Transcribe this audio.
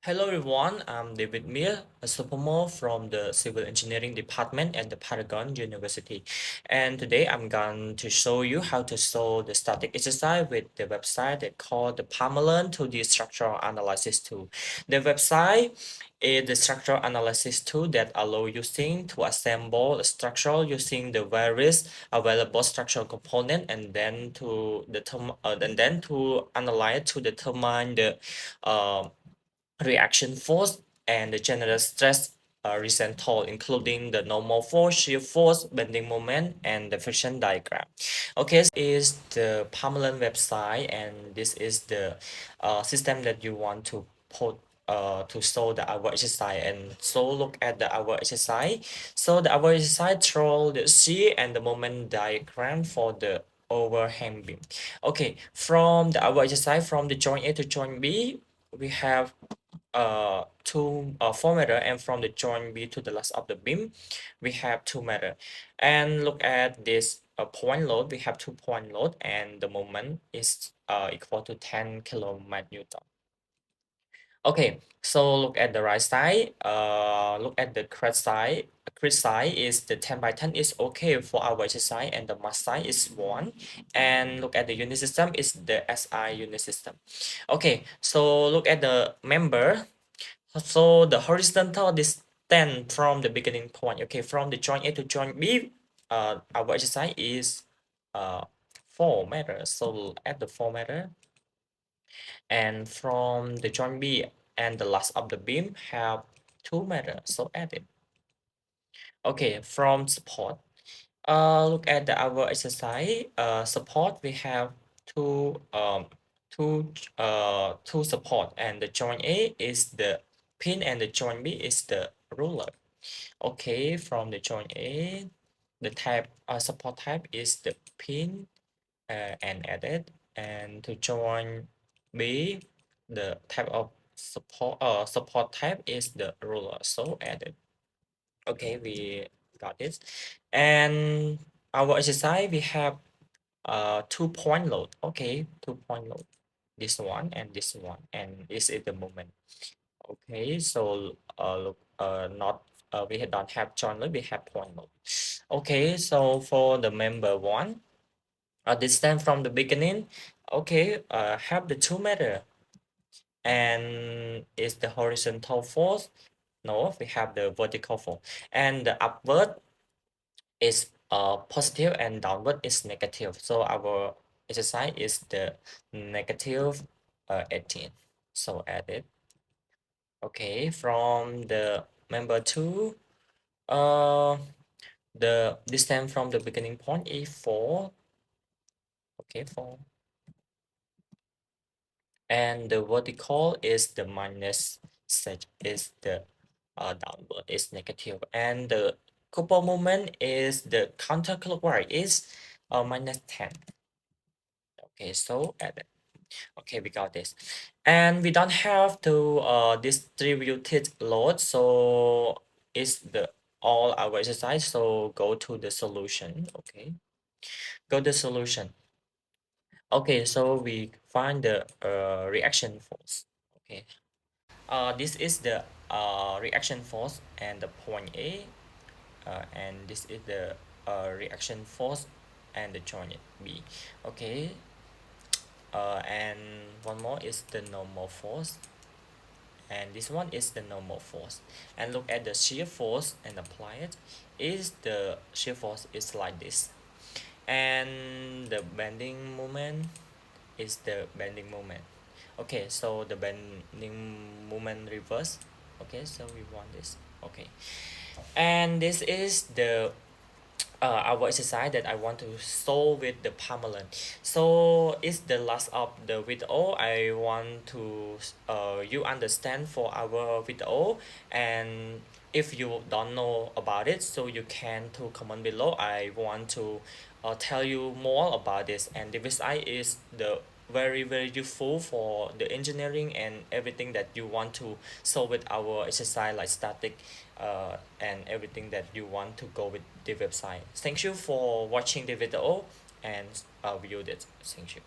Hello everyone, I'm David Meas, a sophomore from the Civil Engineering Department at the Paragon University. And today I'm going to show you how to solve the static exercise with the website that called the PermaLearn to the structural analysis tool. The website is the structural analysis tool that allow using to assemble a structure using the various available structural component and then to analyze to determine the uh, reaction force and the general stress resistance toll, including the normal force, shear force, bending moment, and the friction diagram. Okay, so is the PermaLearn website, and this is the system that you want to put to solve the our exercise. And so look at the our exercise. So the our exercise throw the shear and the moment diagram for the overhang beam. Okay, from the our exercise from the joint A to joint B, we have 4 meter, and from the joint B to the last of the beam we have 2 meter. And look at this point load, we have 2 point load, and the moment is equal to 10 kN. Okay, so look at the right side. Look at the correct side. Correct side is the 10 by 10 is okay for our exercise, and the mass size is 1. And look at the unit system is the SI unit system. Okay, so look at the member. So the horizontal distance from the beginning point, okay, from the joint A to joint B, our exercise is 4 meters. So at the 4 meter, and from the joint B and the last of the beam have 2 meters. So add it. Okay, from support, look at the our exercise. Support we have two two support, and the joint A is the pin and the joint B is the ruler. Okay, from the joint A, the type support type is the pin and added, and to join B, the type of support type is the ruler, so added. Okay, we got this. And our exercise we have 2 point load. Okay, 2 point load, this one and this one, and this is the moment. Okay, so look, not we don't have joint load, we have point load. Okay, so for the member one, distance from the beginning, okay, have the 2 meter, and is the horizontal force. No, we have the vertical force, and the upward is positive and downward is negative. So our exercise is the negative 18. So add it. Okay, from the member two, uh, the distance from the beginning point is 4. Okay, 4. And the vertical is the minus, such is the downward is negative, and the couple moment is the counterclockwise is minus 10. Okay, so add it. Okay, we got this, and we don't have to distributed load, so it's the all our exercise. So go to the solution. Okay, go to solution. Okay, so we find the reaction force. Okay, this is the reaction force and the point A, and this is the reaction force and the joint B. Okay, and one more is the normal force, and this one is the normal force. And look at the shear force and apply it. Is the shear force is like this, and the bending moment is the bending moment. Okay, so the bending moment reverse. Okay, so we want this. Okay, and this is the our exercise that I want to solve with the PermaLearn. So it's the last of the video. I want to you understand for our video, and if you don't know about it, so you can to comment below. I want to tell you more about this, and the website is the very useful for the engineering and everything that you want to solve with our exercise like static and everything that you want to go with the website. Thank you for watching the video and view it. Thank you.